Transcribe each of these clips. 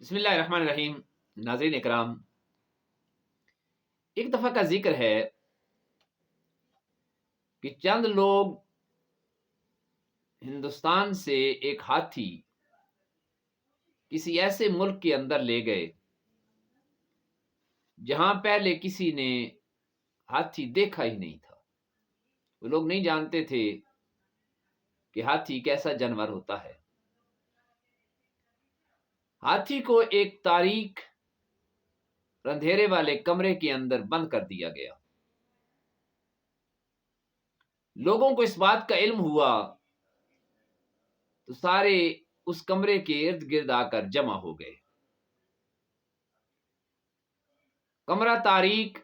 بسم اللہ الرحمن الرحیم۔ ناظرین اکرام، ایک دفعہ کا ذکر ہے کہ چند لوگ ہندوستان سے ایک ہاتھی کسی ایسے ملک کے اندر لے گئے جہاں پہلے کسی نے ہاتھی دیکھا ہی نہیں تھا۔ وہ لوگ نہیں جانتے تھے کہ ہاتھی کیسا جانور ہوتا ہے۔ ہاتھی کو ایک تاریک اندھیرے والے کمرے کے اندر بند کر دیا گیا۔ لوگوں کو اس بات کا علم ہوا تو سارے اس کمرے کے ارد گرد آ کر جمع ہو گئے۔ کمرہ تاریک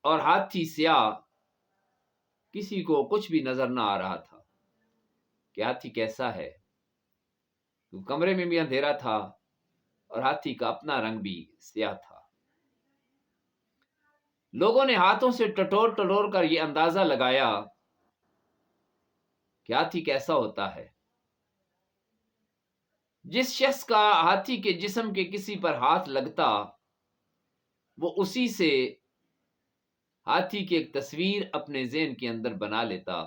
اور ہاتھی سیاہ، کسی کو کچھ بھی نظر نہ آ رہا تھا کہ ہاتھی کیسا ہے۔ تو کمرے میں بھی اندھیرا تھا اور ہاتھی کا اپنا رنگ بھی سیاہ تھا۔ لوگوں نے ہاتھوں سے ٹٹور ٹٹور کر یہ اندازہ لگایا کہ ہاتھی کیسا ہوتا ہے۔ جس شخص کا ہاتھی کے جسم کے کسی پر ہاتھ لگتا، وہ اسی سے ہاتھی کی ایک تصویر اپنے ذہن کے اندر بنا لیتا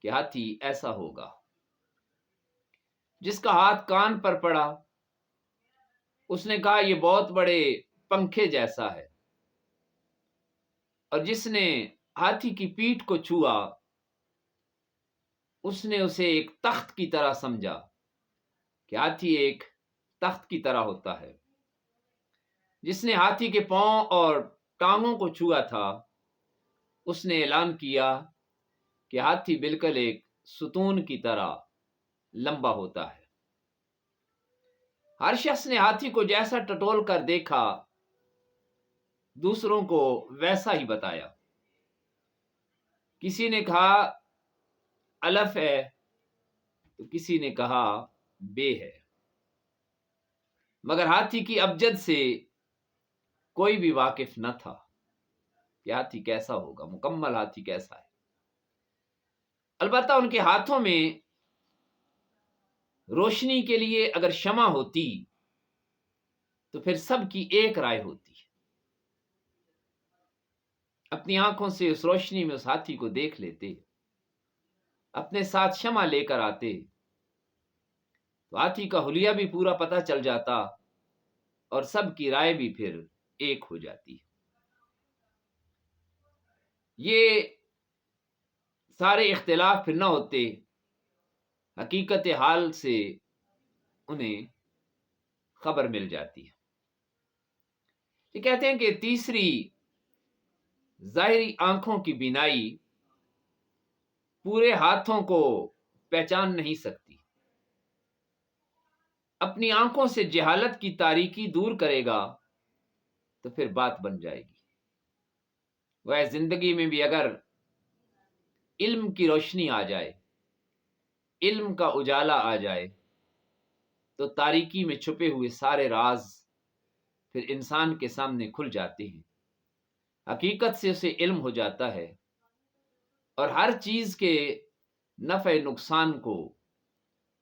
کہ ہاتھی ایسا ہوگا۔ جس کا ہاتھ کان پر پڑا، اس نے کہا یہ بہت بڑے پنکھے جیسا ہے، اور جس نے ہاتھی کی پیٹھ کو چھوا، اس نے اسے ایک تخت کی طرح سمجھا کہ ہاتھی ایک تخت کی طرح ہوتا ہے۔ جس نے ہاتھی کے پاؤں اور ٹانگوں کو چھوا تھا، اس نے اعلان کیا کہ ہاتھی بالکل ایک ستون کی طرح لمبا ہوتا ہے۔ ہر شخص نے ہاتھی کو جیسا ٹٹول کر دیکھا، دوسروں کو ویسا ہی بتایا۔ کسی نے کہا الف ہے تو کسی نے کہا بے ہے، مگر ہاتھی کی ابجد سے کوئی بھی واقف نہ تھا کہ ہاتھی کیسا ہوگا، مکمل ہاتھی کیسا ہے۔ البتہ ان کے ہاتھوں میں روشنی کے لیے اگر شمع ہوتی تو پھر سب کی ایک رائے ہوتی۔ اپنی آنکھوں سے اس روشنی میں اس ہاتھی کو دیکھ لیتے، اپنے ساتھ شمع لے کر آتے تو ہاتھی کا حلیہ بھی پورا پتہ چل جاتا اور سب کی رائے بھی پھر ایک ہو جاتی۔ یہ سارے اختلاف پھر نہ ہوتے، حقیقت حال سے انہیں خبر مل جاتی ہے۔ یہ کہتے ہیں کہ تیسری ظاہری آنکھوں کی بینائی پورے ہاتھوں کو پہچان نہیں سکتی۔ اپنی آنکھوں سے جہالت کی تاریکی دور کرے گا تو پھر بات بن جائے گی۔ وہ زندگی میں بھی اگر علم کی روشنی آ جائے، علم کا اجالا آ جائے، تو تاریکی میں چھپے ہوئے سارے راز پھر انسان کے سامنے کھل جاتے ہیں۔ حقیقت سے اسے علم ہو جاتا ہے اور ہر چیز کے نفع نقصان کو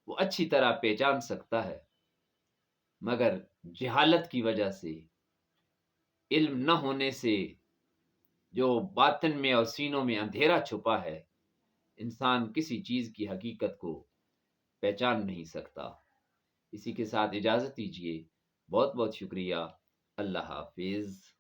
وہ اچھی طرح پہچان سکتا ہے، مگر جہالت کی وجہ سے، علم نہ ہونے سے جو باطن میں اور سینوں میں اندھیرا چھپا ہے، انسان کسی چیز کی حقیقت کو پہچان نہیں سکتا۔ اسی کے ساتھ اجازت دیجیے، بہت بہت شکریہ، اللہ حافظ۔